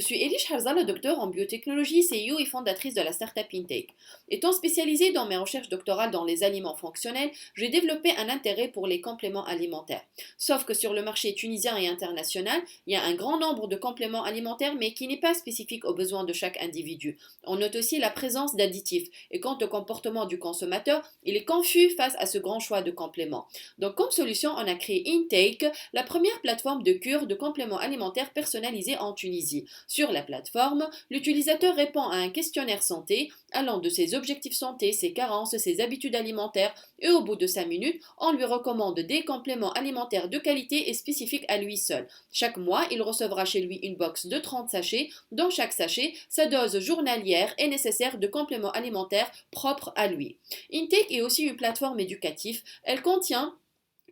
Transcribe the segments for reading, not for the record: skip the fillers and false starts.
Je suis Elish Harzala, docteur en biotechnologie, CEO et fondatrice de la startup Intake. Étant spécialisée dans mes recherches doctorales dans les aliments fonctionnels, j'ai développé un intérêt pour les compléments alimentaires. Sauf que sur le marché tunisien et international, il y a un grand nombre de compléments alimentaires mais qui n'est pas spécifique aux besoins de chaque individu. On note aussi la présence d'additifs et quant au comportement du consommateur, il est confus face à ce grand choix de compléments. Donc comme solution, on a créé Intake, la première plateforme de cure de compléments alimentaires personnalisés en Tunisie. Sur la plateforme, l'utilisateur répond à un questionnaire santé allant de ses objectifs santé, ses carences, ses habitudes alimentaires et au bout de 5 minutes, on lui recommande des compléments alimentaires de qualité et spécifiques à lui seul. Chaque mois, il recevra chez lui une box de 30 sachets. Dans chaque sachet, sa dose journalière est nécessaire de compléments alimentaires propres à lui. Intake est aussi une plateforme éducative. Elle contient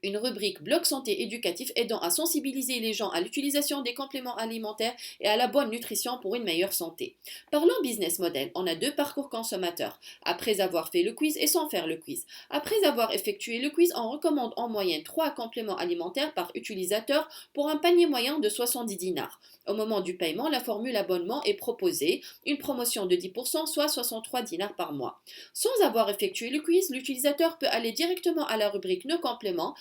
une rubrique blog santé éducatif aidant à sensibiliser les gens à l'utilisation des compléments alimentaires et à la bonne nutrition pour une meilleure santé. Parlons business model, on a deux parcours consommateurs. Après avoir fait le quiz et sans faire le quiz. Après avoir effectué le quiz, on recommande en moyenne 3 compléments alimentaires par utilisateur pour un panier moyen de 70 dinars. Au moment du paiement, la formule abonnement est proposée, une promotion de 10%, soit 63 dinars par mois. Sans avoir effectué le quiz, l'utilisateur peut aller directement à la rubrique Nos compléments,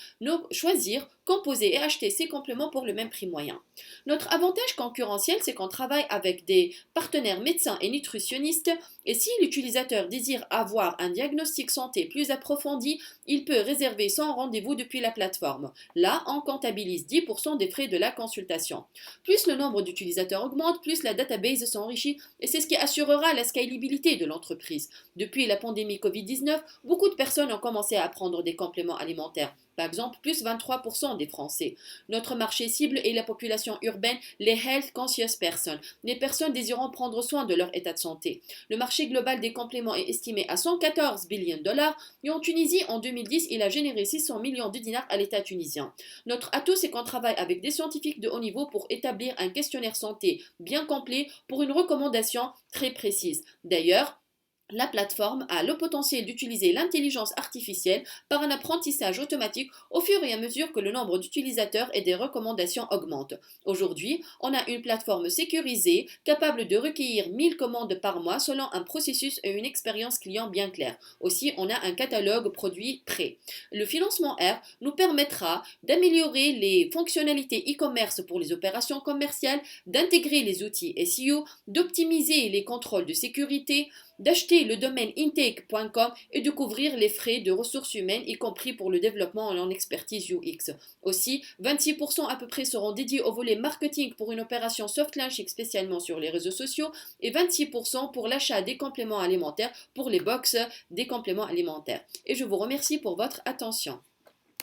choisir, composer et acheter ces compléments pour le même prix moyen. Notre avantage concurrentiel, c'est qu'on travaille avec des partenaires médecins et nutritionnistes et si l'utilisateur désire avoir un diagnostic santé plus approfondi, il peut réserver son rendez-vous depuis la plateforme. Là, on comptabilise 10% des frais de la consultation. Plus le nombre d'utilisateurs augmente, plus la database s'enrichit et c'est ce qui assurera la scalabilité de l'entreprise. Depuis la pandémie Covid-19, beaucoup de personnes ont commencé à prendre des compléments alimentaires. Par exemple, plus 23% des Français. Notre marché cible est la population urbaine, les health conscious persons, les personnes désirant prendre soin de leur état de santé. Le marché global des compléments est estimé à 114 billions de dollars et en Tunisie, en 2010, il a généré 600 millions de dinars à l'État tunisien. Notre atout, c'est qu'on travaille avec des scientifiques de haut niveau pour établir un questionnaire santé bien complet pour une recommandation très précise. D'ailleurs, la plateforme a le potentiel d'utiliser l'intelligence artificielle par un apprentissage automatique au fur et à mesure que le nombre d'utilisateurs et des recommandations augmente. Aujourd'hui, on a une plateforme sécurisée capable de recueillir 1000 commandes par mois selon un processus et une expérience client bien claire. Aussi, on a un catalogue produit prêt. Le financement R nous permettra d'améliorer les fonctionnalités e-commerce pour les opérations commerciales, d'intégrer les outils SEO, d'optimiser les contrôles de sécurité, d'acheter le domaine intake.com et de couvrir les frais de ressources humaines, y compris pour le développement en expertise UX. Aussi, 26% à peu près seront dédiés au volet marketing pour une opération soft launching spécialement sur les réseaux sociaux et 26% pour l'achat des compléments alimentaires pour les box des compléments alimentaires. Et je vous remercie pour votre attention.